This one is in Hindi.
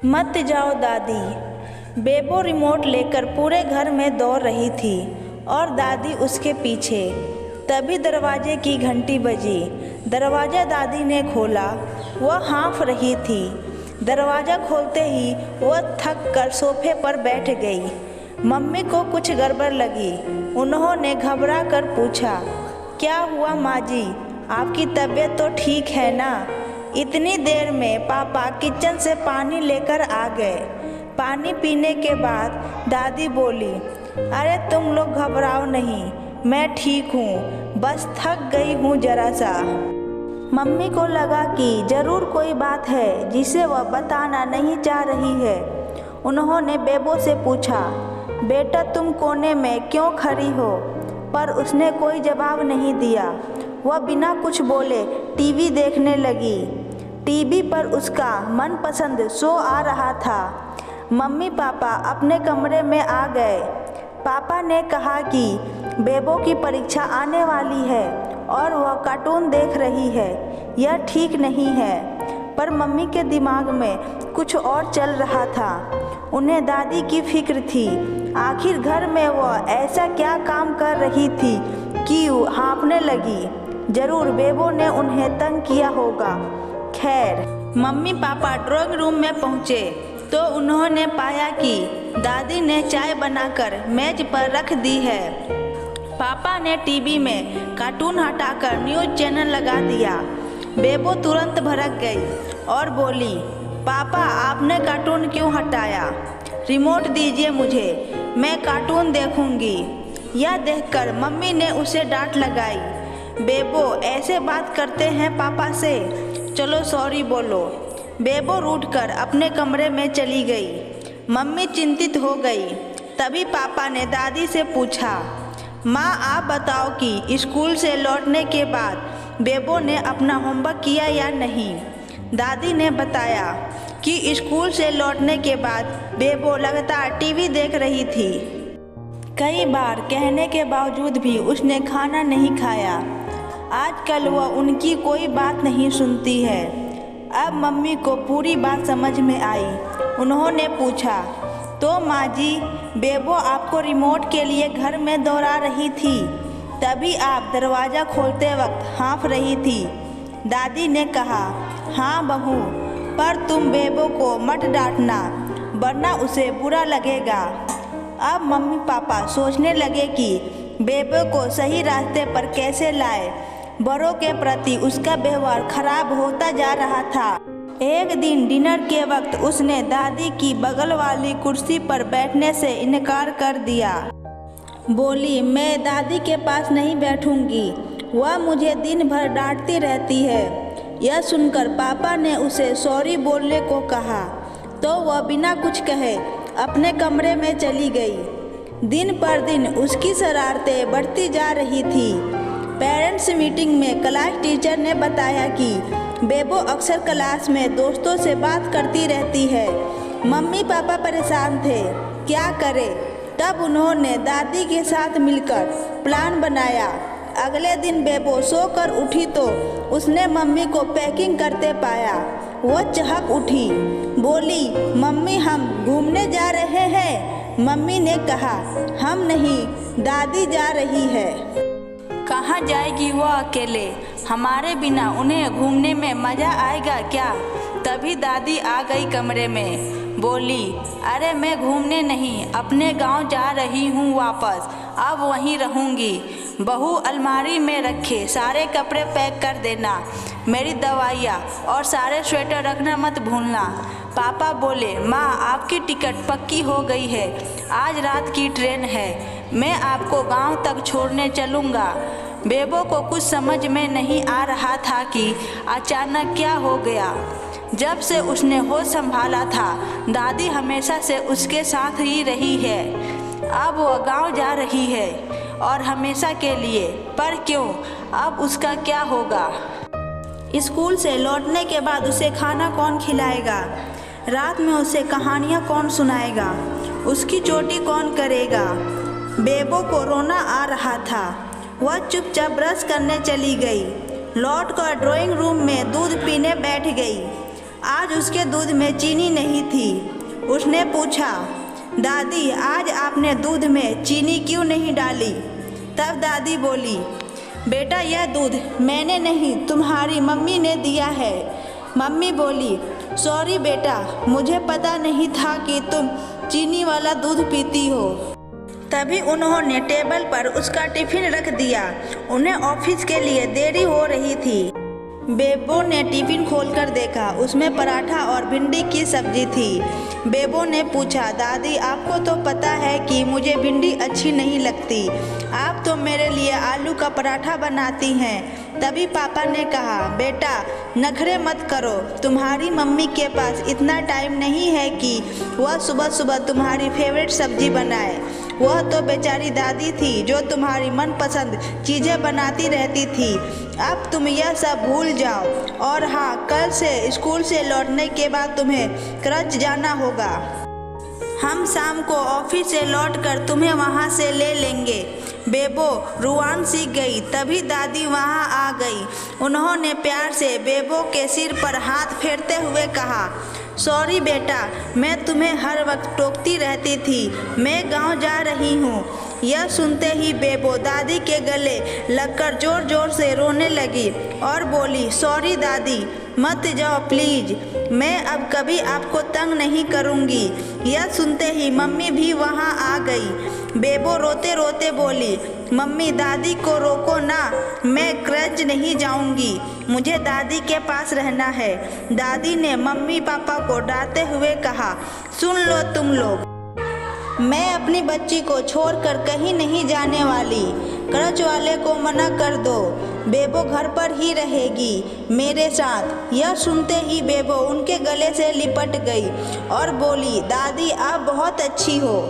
मत जाओ दादी। बेबो रिमोट लेकर पूरे घर में दौड़ रही थी और दादी उसके पीछे। तभी दरवाजे की घंटी बजी। दरवाज़ा दादी ने खोला। वह हाँफ रही थी। दरवाज़ा खोलते ही वह थक कर सोफे पर बैठ गई। मम्मी को कुछ गड़बड़ लगी। उन्होंने घबरा कर पूछा, क्या हुआ माँ जी, आपकी तबीयत तो ठीक है ना? इतनी देर में पापा किचन से पानी लेकर आ गए। पानी पीने के बाद दादी बोली, अरे तुम लोग घबराओ नहीं, मैं ठीक हूँ, बस थक गई हूँ जरा सा। मम्मी को लगा कि ज़रूर कोई बात है जिसे वह बताना नहीं चाह रही है। उन्होंने बेबो से पूछा, बेटा तुम कोने में क्यों खड़ी हो? पर उसने कोई जवाब नहीं दिया। वह बिना कुछ बोले टीवी देखने लगी। टीवी पर उसका मनपसंद शो आ रहा था। मम्मी पापा अपने कमरे में आ गए। पापा ने कहा कि बेबो की परीक्षा आने वाली है और वह कार्टून देख रही है, यह ठीक नहीं है। पर मम्मी के दिमाग में कुछ और चल रहा था। उन्हें दादी की फिक्र थी। आखिर घर में वह ऐसा क्या काम कर रही थी कि हाँफने लगी। जरूर बेबो ने उन्हें तंग किया होगा। खैर, मम्मी पापा ड्राइंग रूम में पहुँचे तो उन्होंने पाया कि दादी ने चाय बनाकर मेज पर रख दी है। पापा ने टीवी में कार्टून हटाकर न्यूज़ चैनल लगा दिया। बेबो तुरंत भड़क गई और बोली, पापा आपने कार्टून क्यों हटाया? रिमोट दीजिए मुझे, मैं कार्टून देखूंगी। यह देखकर मम्मी ने उसे डांट लगाई। बेबो ऐसे बात करते हैं पापा से? चलो सॉरी बोलो। बेबो रूठकर अपने कमरे में चली गई। मम्मी चिंतित हो गई। तभी पापा ने दादी से पूछा, माँ आप बताओ कि स्कूल से लौटने के बाद बेबो ने अपना होमवर्क किया या नहीं? दादी ने बताया कि स्कूल से लौटने के बाद बेबो लगातार टीवी देख रही थी। कई बार कहने के बावजूद भी उसने खाना नहीं खाया। आजकल वह उनकी कोई बात नहीं सुनती है। अब मम्मी को पूरी बात समझ में आई। उन्होंने पूछा, तो माँ जी, बेबो आपको रिमोट के लिए घर में दौड़ा रही थी, तभी आप दरवाज़ा खोलते वक्त हाँफ रही थी। दादी ने कहा, हाँ बहू, पर तुम बेबो को मत डांटना, वरना उसे बुरा लगेगा। अब मम्मी पापा सोचने लगे कि बेबो को सही रास्ते पर कैसे लाए। बड़ों के प्रति उसका व्यवहार खराब होता जा रहा था। एक दिन डिनर के वक्त उसने दादी की बगल वाली कुर्सी पर बैठने से इनकार कर दिया। बोली, मैं दादी के पास नहीं बैठूंगी, वह मुझे दिन भर डांटती रहती है। यह सुनकर पापा ने उसे सॉरी बोलने को कहा तो वह बिना कुछ कहे अपने कमरे में चली गई। दिन पर दिन उसकी शरारतें बढ़ती जा रही थी। पेरेंट्स मीटिंग में क्लास टीचर ने बताया कि बेबो अक्सर क्लास में दोस्तों से बात करती रहती है। मम्मी पापा परेशान थे, क्या करें? तब उन्होंने दादी के साथ मिलकर प्लान बनाया। अगले दिन बेबो सोकर उठी तो उसने मम्मी को पैकिंग करते पाया। वह चहक उठी, बोली, मम्मी हम घूमने जा रहे हैं। मम्मी ने कहा, हम नहीं, दादी जा रही है। कहाँ जाएगी वह अकेले? हमारे बिना उन्हें घूमने में मज़ा आएगा क्या? तभी दादी आ गई कमरे में। बोली, अरे मैं घूमने नहीं, अपने गांव जा रही हूँ वापस, अब वहीं रहूँगी। बहू अलमारी में रखे सारे कपड़े पैक कर देना, मेरी दवाइयाँ और सारे स्वेटर रखना मत भूलना। पापा बोले, माँ आपकी टिकट पक्की हो गई है, आज रात की ट्रेन है, मैं आपको गांव तक छोड़ने चलूँगा। बेबो को कुछ समझ में नहीं आ रहा था कि अचानक क्या हो गया। जब से उसने होश संभाला था, दादी हमेशा से उसके साथ ही रही है। अब वह गांव जा रही है और हमेशा के लिए। पर क्यों? अब उसका क्या होगा? स्कूल से लौटने के बाद उसे खाना कौन खिलाएगा? रात में उसे कहानियाँ कौन सुनाएगा? उसकी चोटी कौन करेगा? बेबो को रोना आ रहा था। वह चुपचाप ब्रश करने चली गई। लौटकर ड्राइंग रूम में दूध पीने बैठ गई। आज उसके दूध में चीनी नहीं थी। उसने पूछा, दादी आज आपने दूध में चीनी क्यों नहीं डाली? तब दादी बोली, बेटा यह दूध मैंने नहीं तुम्हारी मम्मी ने दिया है। मम्मी बोली, सॉरी बेटा, मुझे पता नहीं था कि तुम चीनी वाला दूध पीती हो। तभी उन्होंने टेबल पर उसका टिफिन रख दिया। उन्हें ऑफिस के लिए देरी हो रही थी। बेबो ने टिफिन खोलकर देखा, उसमें पराठा और भिंडी की सब्जी थी। बेबो ने पूछा, दादी आपको तो पता है कि मुझे भिंडी अच्छी नहीं लगती, आप तो मेरे लिए आलू का पराठा बनाती हैं। तभी पापा ने कहा, बेटा नखरे मत करो, तुम्हारी मम्मी के पास इतना टाइम नहीं है कि वह सुबह सुबह तुम्हारी फेवरेट सब्जी बनाए। वह तो बेचारी दादी थी जो तुम्हारी मनपसंद चीज़ें बनाती रहती थी। अब तुम यह सब भूल जाओ। और हाँ, कल से स्कूल से लौटने के बाद तुम्हें क्रच जाना होगा। हम शाम को ऑफिस से लौटकर तुम्हें वहाँ से ले लेंगे। बेबो रुआन सी गई। तभी दादी वहाँ आ गई। उन्होंने प्यार से बेबो के सिर पर हाथ फेरते हुए कहा, सॉरी बेटा, मैं तुम्हें हर वक्त टोकती रहती थी, मैं गांव जा रही हूँ। यह सुनते ही बेबो दादी के गले लगकर जोर जोर से रोने लगी और बोली, सॉरी दादी, मत जाओ प्लीज़, मैं अब कभी आपको तंग नहीं करूँगी। यह सुनते ही मम्मी भी वहाँ आ गई। बेबो रोते रोते बोली, मम्मी दादी को रोको ना, मैं क्रच नहीं जाऊँगी, मुझे दादी के पास रहना है। दादी ने मम्मी पापा को डांटते हुए कहा, सुन लो तुम लोग, मैं अपनी बच्ची को छोड़कर कहीं नहीं जाने वाली। क्रच वाले को मना कर दो, बेबो घर पर ही रहेगी मेरे साथ। यह सुनते ही बेबो उनके गले से लिपट गई और बोली, दादी आप बहुत अच्छी हो।